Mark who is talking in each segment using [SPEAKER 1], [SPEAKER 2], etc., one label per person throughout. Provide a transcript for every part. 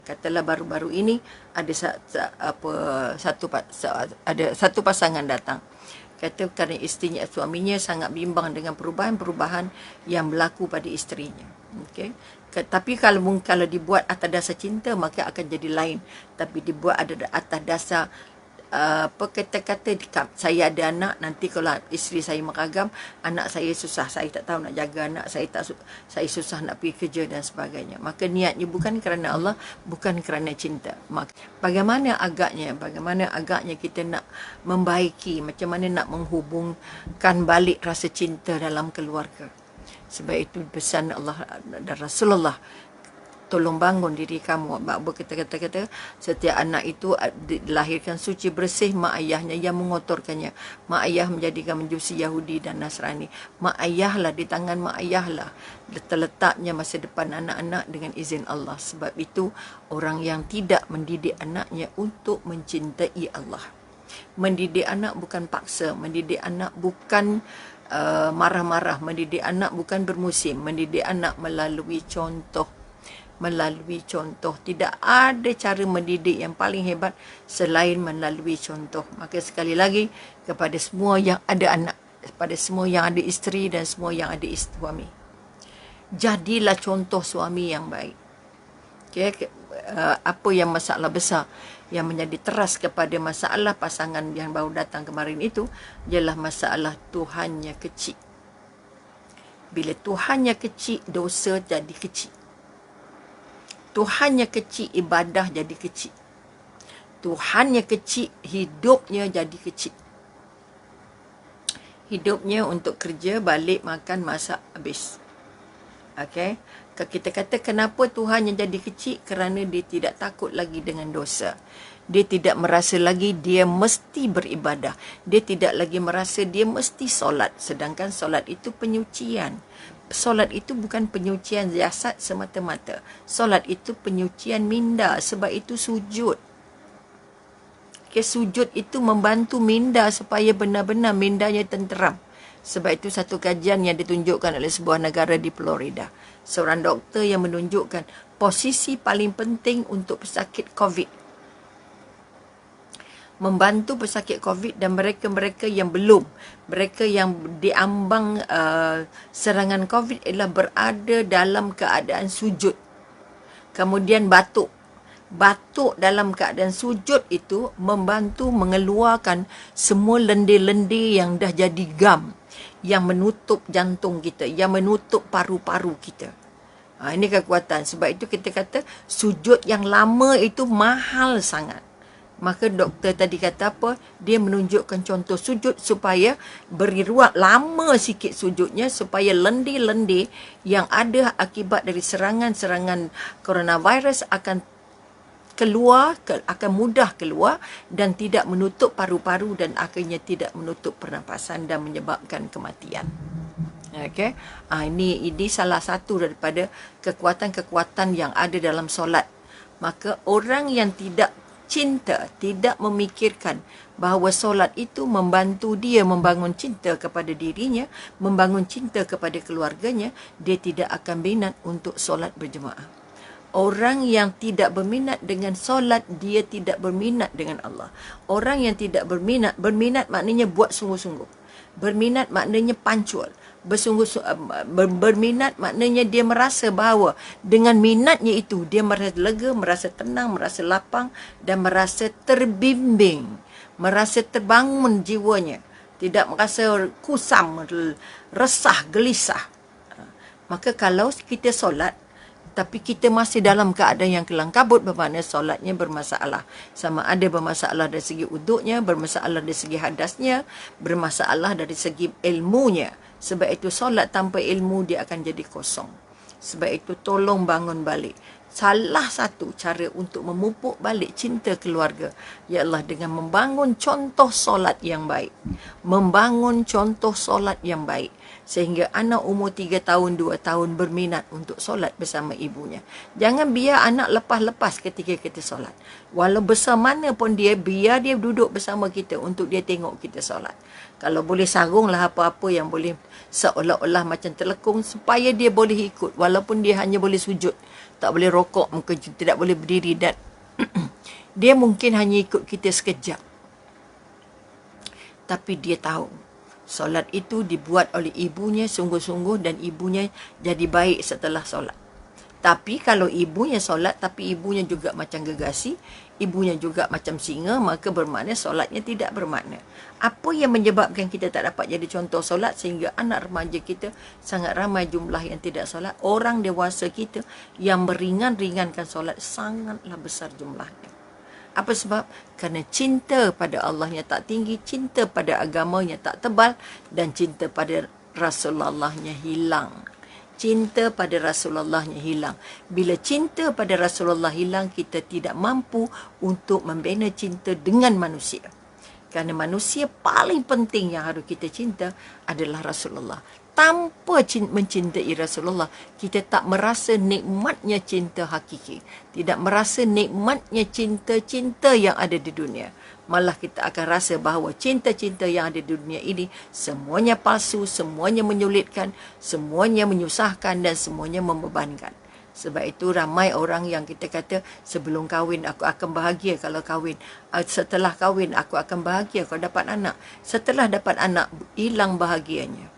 [SPEAKER 1] Katalah baru-baru ini ada ada satu pasangan datang. Kata kerana isterinya, suaminya sangat bimbang dengan perubahan-perubahan yang berlaku pada isterinya. Okey. Tapi kalau dibuat atas dasar cinta, maka akan jadi lain. Tapi dibuat ada atas dasar kata-kata, saya ada anak, nanti kalau isteri saya meragam, anak saya susah, saya tak tahu nak jaga anak, saya susah nak pergi kerja dan sebagainya. Maka niatnya bukan kerana Allah, bukan kerana cinta. Maka bagaimana agaknya kita nak membaiki, macam mana nak menghubungkan balik rasa cinta dalam keluarga. Sebab itu pesan Allah dan Rasulullah, tolong bangun diri kamu. Kita kata setiap anak itu dilahirkan suci bersih, mak ayahnya yang mengotorkannya. Mak ayah menjadikan menjusi Yahudi dan Nasrani. Mak ayahlah, di tangan mak ayahlah terletaknya masa depan anak-anak dengan izin Allah. Sebab itu orang yang tidak mendidik anaknya untuk mencintai Allah. Mendidik anak bukan paksa, mendidik anak bukan marah-marah, mendidik anak bukan bermusim, mendidik anak melalui contoh. Tidak ada cara mendidik yang paling hebat selain melalui contoh. Maka sekali lagi, kepada semua yang ada anak, kepada semua yang ada isteri dan semua yang ada suami, jadilah contoh suami yang baik. Okay? Apa yang masalah besar yang menjadi teras kepada masalah pasangan yang baru datang kemarin itu ialah masalah Tuhannya kecil. Bila Tuhannya kecil, dosa jadi kecil. Tuhannya kecil, ibadah jadi kecil. Tuhannya kecil, hidupnya jadi kecil. Hidupnya untuk kerja, balik, makan, masak, habis. Okey? Kita kata kenapa Tuhan yang jadi kecil? Kerana dia tidak takut lagi dengan dosa. Dia tidak merasa lagi dia mesti beribadah. Dia tidak lagi merasa dia mesti solat. Sedangkan solat itu penyucian. Solat itu bukan penyucian jasad semata-mata. Solat itu penyucian minda. Sebab itu sujud. Okay, sujud itu membantu minda supaya benar-benar mindanya tenteram. Sebab itu satu kajian yang ditunjukkan oleh sebuah negara di Florida. Seorang doktor yang menunjukkan posisi paling penting untuk pesakit COVID. Membantu pesakit COVID dan mereka-mereka yang belum, mereka yang diambang serangan COVID ialah berada dalam keadaan sujud. Kemudian batuk. Batuk dalam keadaan sujud itu membantu mengeluarkan semua lendir-lendir yang dah jadi gam, yang menutup jantung kita, yang menutup paru-paru kita. Ini kekuatan. Sebab itu kita kata sujud yang lama itu mahal sangat. Maka doktor tadi kata apa? Dia menunjukkan contoh sujud supaya beri ruang lama sikit sujudnya supaya lendir-lendir yang ada akibat dari serangan-serangan coronavirus akan keluar, akan mudah keluar dan tidak menutup paru-paru dan akhirnya tidak menutup pernafasan dan menyebabkan kematian. Okey. Ini salah satu daripada kekuatan-kekuatan yang ada dalam solat. Maka orang yang tidak cinta, tidak memikirkan bahawa solat itu membantu dia membangun cinta kepada dirinya, membangun cinta kepada keluarganya, dia tidak akan minat untuk solat berjemaah. Orang yang tidak berminat dengan solat, dia tidak berminat dengan Allah. Orang yang tidak berminat maknanya buat sungguh-sungguh. Berminat maknanya pancul. Berminat maknanya dia merasa bahawa dengan minatnya itu dia merasa lega, merasa tenang, merasa lapang dan merasa terbimbing, merasa terbangun jiwanya, tidak merasa kusam, resah, gelisah. Maka kalau kita solat tapi kita masih dalam keadaan yang kelang kabut, bermakna solatnya bermasalah. Sama ada bermasalah dari segi uduknya, bermasalah dari segi hadasnya, bermasalah dari segi ilmunya. Sebab itu solat tanpa ilmu dia akan jadi kosong. Sebab itu tolong bangun balik. Salah satu cara untuk memupuk balik cinta keluarga ialah dengan membangun contoh solat yang baik. Membangun contoh solat yang baik. Sehingga anak umur 3 tahun, 2 tahun berminat untuk solat bersama ibunya. Jangan biar anak lepas-lepas ketika kita solat. Walau besar mana pun dia, biar dia duduk bersama kita untuk dia tengok kita solat. Kalau boleh sarunglah apa-apa yang boleh seolah-olah macam terlekung supaya dia boleh ikut. Walaupun dia hanya boleh sujud. tak boleh rokok, mungkin tidak boleh berdiri, dan dia mungkin hanya ikut kita sekejap. Tapi dia tahu solat itu dibuat oleh ibunya sungguh-sungguh dan ibunya jadi baik setelah solat. Tapi kalau ibunya solat tapi ibunya juga macam gegasi, ibunya juga macam singa, maka bermakna solatnya tidak bermakna. Apa yang menyebabkan kita tak dapat jadi contoh solat sehingga anak remaja kita sangat ramai jumlah yang tidak solat? Orang dewasa kita yang meringan-ringankan solat sangatlah besar jumlahnya. Apa sebab? Kerana cinta pada Allahnya tak tinggi, cinta pada agamanya tak tebal, dan cinta pada Rasulullahnya hilang. Cinta pada Rasulullahnya hilang. Bila cinta pada Rasulullah hilang, kita tidak mampu untuk membina cinta dengan manusia. Kerana manusia paling penting yang harus kita cinta adalah Rasulullah. Tanpa mencintai Rasulullah, kita tak merasa nikmatnya cinta hakiki. Tidak merasa nikmatnya cinta-cinta yang ada di dunia. Malah kita akan rasa bahawa cinta-cinta yang ada di dunia ini semuanya palsu, semuanya menyulitkan, semuanya menyusahkan dan semuanya membebankan. Sebab itu ramai orang yang kita kata sebelum kahwin aku akan bahagia kalau kahwin. Setelah kahwin aku akan bahagia kalau dapat anak. Setelah dapat anak hilang bahagianya.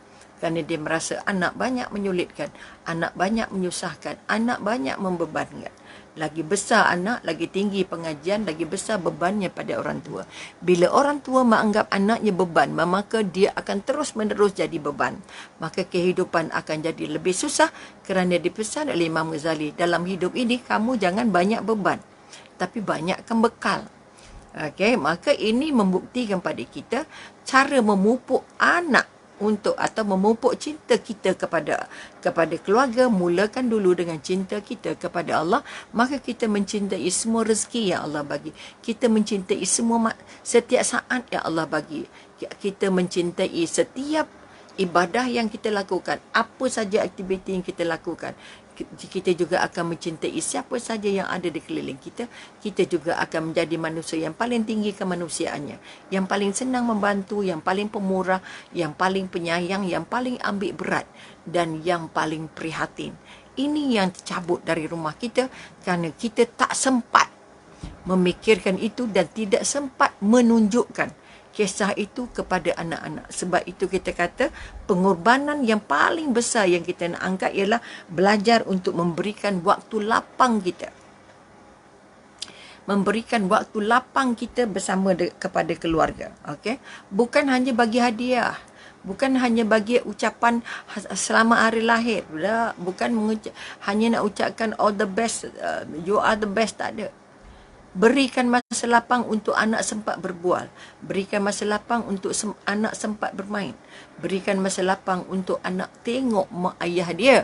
[SPEAKER 1] Kerana dia merasa anak banyak menyulitkan, anak banyak menyusahkan, anak banyak membebankan. Lagi besar anak, lagi tinggi pengajian, lagi besar bebannya pada orang tua. Bila orang tua menganggap anaknya beban, maka dia akan terus-menerus jadi beban. Maka kehidupan akan jadi lebih susah kerana dipesan oleh Imam Ghazali. Dalam hidup ini, kamu jangan banyak beban, tapi banyakkan bekal. Okey, maka ini membuktikan pada kita cara memupuk anak untuk atau memupuk cinta kita kepada keluarga. Mulakan dulu dengan cinta kita kepada Allah, maka kita mencintai semua rezeki yang Allah bagi. Kita mencintai setiap saat yang Allah bagi. Kita mencintai setiap ibadah yang kita lakukan, apa saja aktiviti yang kita lakukan. Kita juga akan mencintai siapa saja yang ada di keliling kita. Kita juga akan menjadi manusia yang paling tinggi kemanusiaannya, yang paling senang membantu, yang paling pemurah, yang paling penyayang, yang paling ambil berat dan yang paling prihatin. Ini yang tercabut dari rumah kita kerana kita tak sempat memikirkan itu dan tidak sempat menunjukkan kisah itu kepada anak-anak. Sebab itu kita kata pengorbanan yang paling besar yang kita nak angkat ialah belajar untuk memberikan waktu lapang kita. Memberikan waktu lapang kita bersama kepada keluarga. Okay? Bukan hanya bagi hadiah. Bukan hanya bagi ucapan selamat hari lahir. Bukan hanya nak ucapkan all the best, you are the best, tak ada. Berikan masa lapang untuk anak sempat berbual. Berikan masa lapang untuk anak sempat bermain. Berikan masa lapang untuk anak tengok mak ayah dia.